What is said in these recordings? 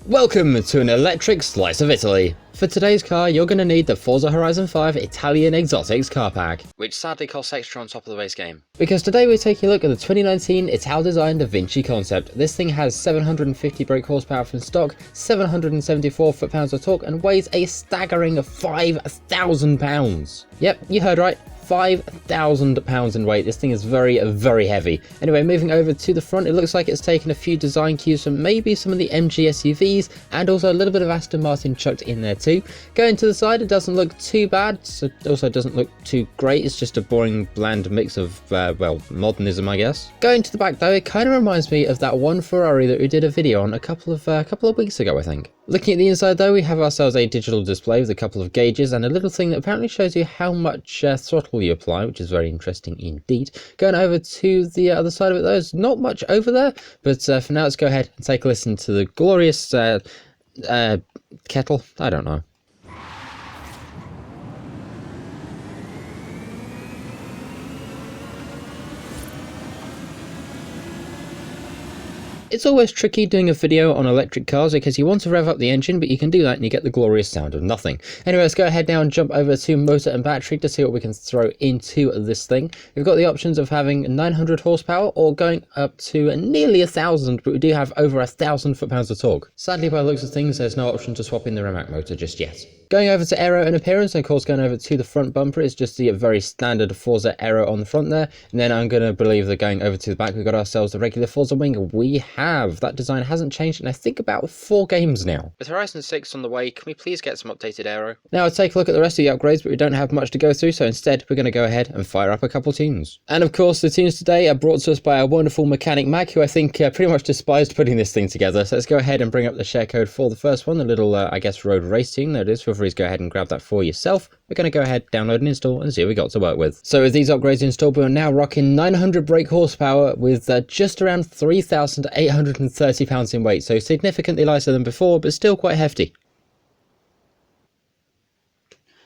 Welcome to an electric slice of Italy. For today's car, you're going to need the Forza Horizon 5 Italian Exotics car pack, which sadly costs extra on top of the base game. Because today we're taking a look at the 2019 Italdesign Davinci Concept. This thing has 750 brake horsepower from stock, 774 foot-pounds of torque, and weighs a staggering 5,000 pounds. Yep, you heard right. 5,000 pounds in weight. This thing is very, very heavy. Anyway, moving over to the front, it looks like it's taken a few design cues from maybe some of the MG SUVs and also a little bit of Aston Martin chucked in there too. Going to the side, it doesn't look too bad. So it also doesn't look too great. It's just a boring, bland mix of, well, modernism, I guess. Going to the back though, it kind of reminds me of that one Ferrari that we did a video on a couple of weeks ago, I think. Looking at the inside though, we have ourselves a digital display with a couple of gauges and a little thing that apparently shows you how much throttle you apply, which is very interesting indeed. Going over to the other side of it though, there's not much over there, but for now let's go ahead and take a listen to the glorious kettle. I don't know. It's always tricky doing a video on electric cars because you want to rev up the engine, but you can do that and you get the glorious sound of nothing. Anyway, let's go ahead now and jump over to motor and battery to see what we can throw into this thing. We've got the options of having 900 horsepower or going up to nearly 1,000, but we do have over 1,000 foot-pounds of torque. Sadly, by the looks of things, there's no option to swap in the Rimac motor just yet. Going over to aero and appearance, and of course going over to the front bumper, is just the very standard Forza aero on the front there. And then I'm going to believe that going over to the back, we've got ourselves the regular Forza wing. We have. That design hasn't changed in I think about 4 games now. With Horizon 6 on the way, can we please get some updated aero? Now I'll take a look at the rest of the upgrades, but we don't have much to go through, so instead we're going to go ahead and fire up a couple tunes. And of course the tunes today are brought to us by our wonderful mechanic Mac, who I think pretty much despised putting this thing together. So let's go ahead and bring up the share code for the first one, the little, I guess, road race tune. There it is. Feel free to go ahead and grab that for yourself. We're going to go ahead, download and install and see what we got to work with. So with these upgrades installed, we're now rocking 900 brake horsepower with just around 3,830 pounds in weight. So significantly lighter than before, but still quite hefty.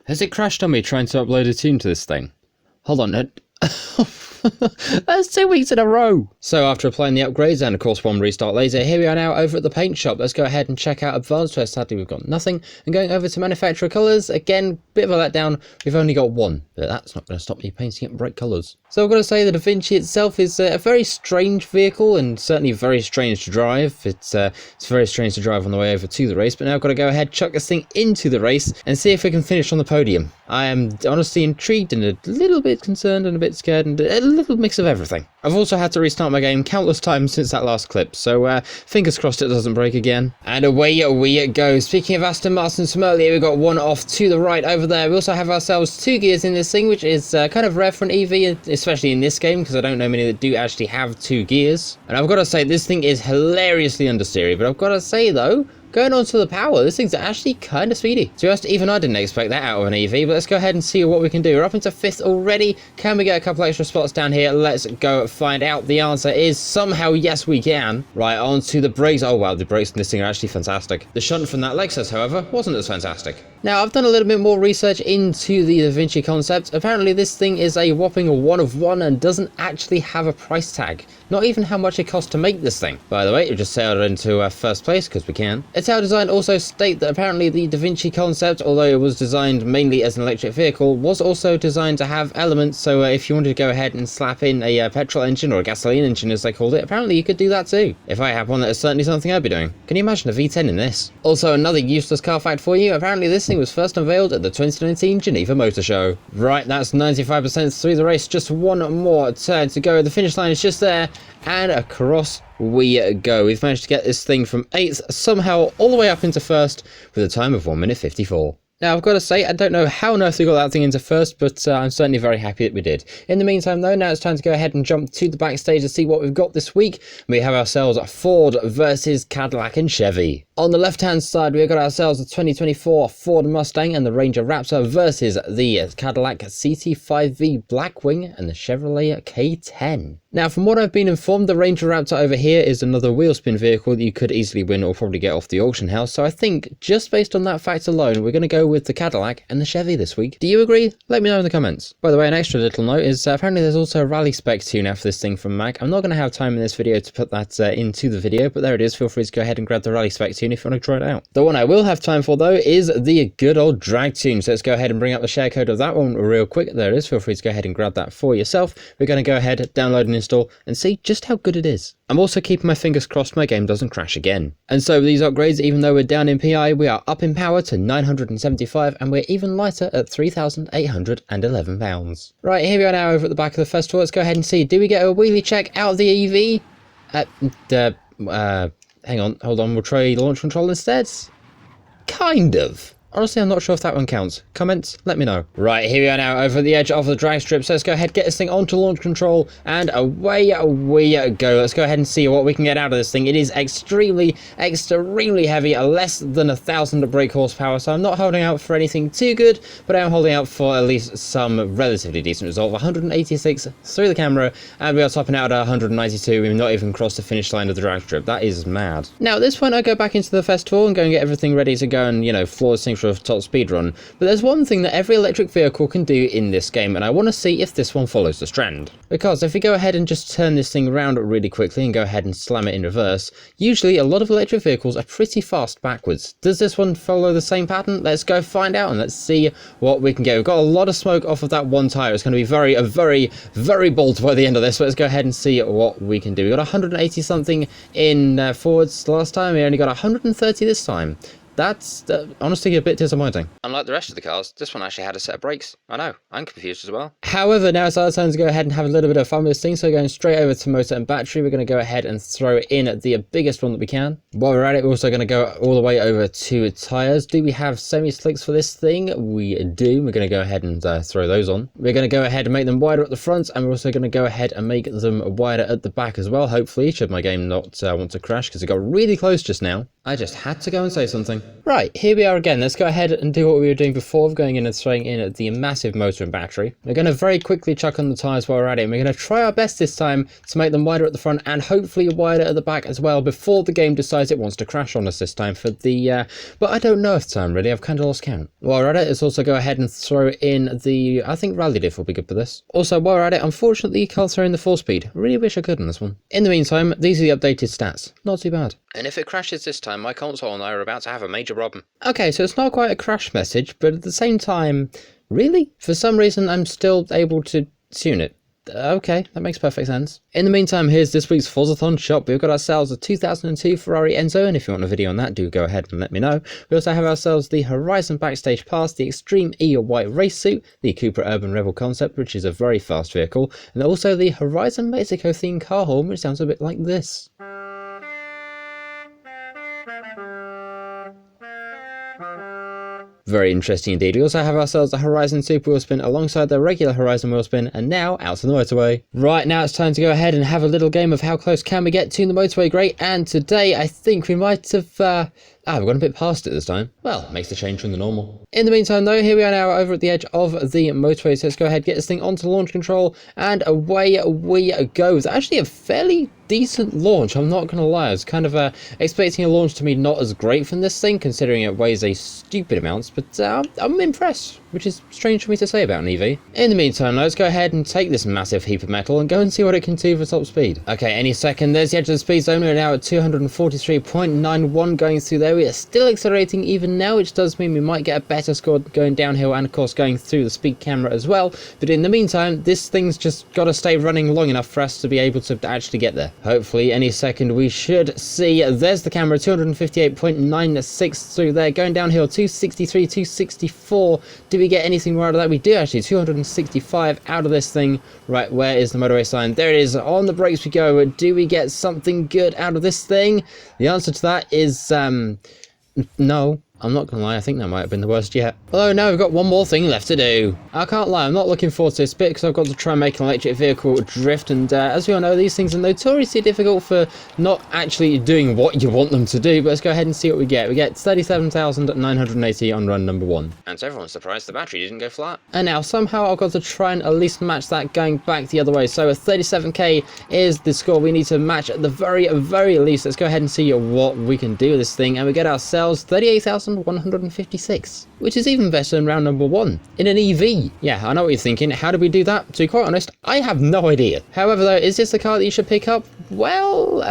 Has it crashed on me trying to upload a tune to this thing? Hold on. That's 2 weeks in a row. So after applying the upgrades and of course one restart laser, here we are now over at the paint shop. Let's go ahead and check out advanced, where sadly we've got nothing. And going over to manufacturer colours, again, bit of a letdown. We've only got one, but that's not going to stop me painting it bright colours. So I've got to say the Davinci itself is a very strange vehicle and certainly very strange to drive. It's very strange to drive on the way over to the race, but now I've got to go ahead, chuck this thing into the race and see if we can finish on the podium. I am honestly intrigued and a little bit concerned and a bit scared and a little mix of everything. I've also had to restart my game countless times since that last clip, so fingers crossed it doesn't break again. And away we go. Speaking of Aston Martins from earlier, we've got one off to the right over there. We also have ourselves 2 gears in this thing, which is kind of rare for an EV, especially in this game, because I don't know many that do actually have 2 gears. And I've got to say, this thing is hilariously understeery, but I've got to say though, going on to the power, this thing's actually kind of speedy. To be honest, even I didn't expect that out of an EV, but let's go ahead and see what we can do. We're up into 5th already. Can we get a couple extra spots down here? Let's go find out. The answer is somehow yes we can. Right, on to the brakes. Oh wow, the brakes in this thing are actually fantastic. The shunt from that Lexus, however, wasn't as fantastic. Now, I've done a little bit more research into the Davinci Concept. Apparently this thing is a whopping 1 of 1 and doesn't actually have a price tag. Not even how much it costs to make this thing. By the way, we just sailed into first place because we can. Italdesign also state that apparently the Davinci Concept, although it was designed mainly as an electric vehicle, was also designed to have elements. So if you wanted to go ahead and slap in a petrol engine or a gasoline engine as they called it, apparently you could do that too. If I had one, that is certainly something I'd be doing. Can you imagine a V10 in this? Also, another useless car fact for you. Apparently this thing was first unveiled at the 2019 Geneva Motor Show. Right, that's 95% through the race. Just one more turn to go. The finish line is just there. And across we go. We've managed to get this thing from 8th somehow all the way up into 1st with a time of 1 minute 54. Now, I've got to say, I don't know how on earth we got that thing into 1st, but I'm certainly very happy that we did. In the meantime, though, now it's time to go ahead and jump to the backstage to see what we've got this week. We have ourselves Ford versus Cadillac and Chevy. On the left-hand side, we've got ourselves the 2024 Ford Mustang and the Ranger Raptor versus the Cadillac CT5V Blackwing and the Chevrolet K10. Now, from what I've been informed, the Ranger Raptor over here is another wheelspin vehicle that you could easily win or probably get off the auction house. So I think, just based on that fact alone, we're going to go with the Cadillac and the Chevy this week. Do you agree? Let me know in the comments. By the way, an extra little note is apparently there's also a rally spec tuner for this thing from Mac. I'm not going to have time in this video to put that into the video, but there it is. Feel free to go ahead and grab the rally spec tune if you want to try it out. The one I will have time for though is the good old drag tune. So let's go ahead and bring up the share code of that one real quick. There it is. Feel free to go ahead and grab that for yourself. We're going to go ahead, download and install and see just how good it is. I'm also keeping my fingers crossed my game doesn't crash again. And so with these upgrades, even though we're down in PI, we are up in power to 975 and we're even lighter at 3,811 pounds. Right, here we are now over at the back of the festival. Let's go ahead and see, do we get a wheelie check out of the EV? Hang on, hold on, we'll try launch control instead. Kind of. Honestly, I'm not sure if that one counts. Comments, let me know. Right, here we are now over the edge of the drag strip. So let's go ahead, get this thing onto launch control, and away we go. Let's go ahead and see what we can get out of this thing. It is extremely heavy, less than 1,000 brake horsepower. So I'm not holding out for anything too good, but I'm holding out for at least some relatively decent result. 186 through the camera, and we are topping out at 192. We've not even crossed the finish line of the drag strip. That is mad. Now at this point, I go back into the festival and go and get everything ready to go and, you know, floor this thing for a top speed run. But there's one thing that every electric vehicle can do in this game, and I want to see if this one follows the trend. Because if we go ahead and just turn this thing around really quickly and go ahead and slam it in reverse, usually a lot of electric vehicles are pretty fast backwards. Does this one follow the same pattern? Let's go find out and let's see what we can get. We've got a lot of smoke off of that one tire. It's going to be very bold by the end of this. So let's go ahead and see what we can do. We got 180 something in forwards last time. We only got 130 this time. That's honestly a bit disappointing. Unlike the rest of the cars, this one actually had a set of brakes. I know, I'm confused as well. However, now it's our turn to go ahead and have a little bit of fun with this thing. So going straight over to motor and battery, we're going to go ahead and throw in the biggest one that we can. While we're at it, we're also going to go all the way over to tyres. Do we have semi-slicks for this thing? We do. We're going to go ahead and throw those on. We're going to go ahead and make them wider at the front, and we're also going to go ahead and make them wider at the back as well, hopefully, should my game not want to crash, because it got really close just now. I just had to go and say something. Right, here we are again. Let's go ahead and do what we were doing before, going in and throwing in the massive motor and battery. We're going to very quickly chuck on the tyres while we're at it, and we're going to try our best this time to make them wider at the front and hopefully wider at the back as well before the game decides it wants to crash on us this time for the, but I don't know if time really, I've kind of lost count. While we're at it, let's also go ahead and throw in the, I think rally diff will be good for this. Also, while we're at it, unfortunately you can't throw in the 4-speed. Really wish I could on this one. In the meantime, these are the updated stats. Not too bad. And if it crashes this time, my console and I are about to have a major problem. Okay, so it's not quite a crash message, but at the same time, really? For some reason, I'm still able to tune it. Okay, that makes perfect sense. In the meantime, here's this week's Forzathon shop. We've got ourselves a 2002 Ferrari Enzo, and if you want a video on that, do go ahead and let me know. We also have ourselves the Horizon Backstage Pass, the Extreme E White Race Suit, the Cupra Urban Rebel Concept, which is a very fast vehicle, and also the Horizon Mexico themed car horn, which sounds a bit like this. Very interesting indeed. We also have ourselves the Horizon Super Wheel Spin alongside the regular Horizon Wheel Spin, and now out to the motorway. Right, now it's time to go ahead and have a little game of how close can we get to the motorway grate, and today I think we might have we've gone a bit past it this time. Well, makes the change from the normal. In the meantime though, here we are now over at the edge of the motorway, so let's go ahead, get this thing onto launch control, and away we go. It's actually a fairly decent launch, I'm not gonna lie. I was kind of expecting a launch to be not as great from this thing, considering it weighs a stupid amount, but I'm impressed, which is strange for me to say about an EV. In the meantime, let's go ahead and take this massive heap of metal and go and see what it can do for top speed. Okay, any second, there's the edge of the speed zone. We're now at 243.91 going through there. We are still accelerating even now, which does mean we might get a better score going downhill and of course going through the speed camera as well. But in the meantime, this thing's just got to stay running long enough for us to be able to actually get there. Hopefully any second we should see. There's the camera, 258.96 through there, going downhill 263, 264. Do we get anything more out of that? We do actually, 265 out of this thing. Right, where is the motorway sign? There it is. On the brakes we go. Do we get something good out of this thing? The answer to that is no. I'm not gonna lie, I think that might have been the worst yet. Although now we've got one more thing left to do. I can't lie, I'm not looking forward to this bit because I've got to try and make an electric vehicle drift, and as we all know, these things are notoriously difficult for not actually doing what you want them to do. But let's go ahead and see what we get. We get 37,980 on run number 1. And so everyone's surprised the battery didn't go flat. And now somehow I've got to try and at least match that going back the other way. So a 37k is the score we need to match at the very least. Let's go ahead and see what we can do with this thing, and we get ourselves 38,000 1,156, which is even better than round number 1 in an EV. Yeah, I know what you're thinking. How did we do that? To be quite honest, I have no idea. However, though, is this the car that you should pick up? Well,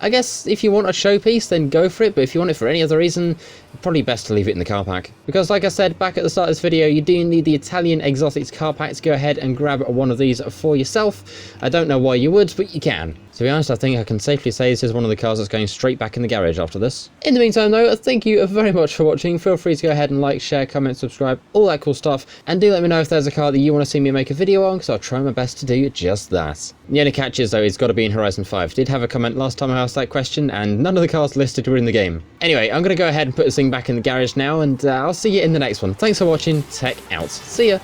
I guess if you want a showpiece, then go for it, but if you want it for any other reason, probably best to leave it in the car pack. Because like I said back at the start of this video, you do need the Italian Exotics car pack to go ahead and grab one of these for yourself. I don't know why you would, but you can. To be honest, I think I can safely say this is one of the cars that's going straight back in the garage after this. In the meantime though, thank you very much for watching. Feel free to go ahead and like, share, comment, subscribe, all that cool stuff. And do let me know if there's a car that you want to see me make a video on, because I'll try my best to do just that. The only catch is though, it's got to be in Horizon 5. Did have a comment last time I asked that question, and none of the cars listed were in the game. Anyway, I'm going to go ahead and put this thing back in the garage now, and I'll see you in the next one. Thanks for watching, Tech out. See ya!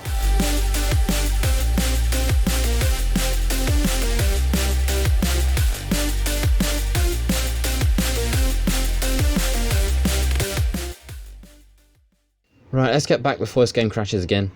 Right, let's get back before this game crashes again.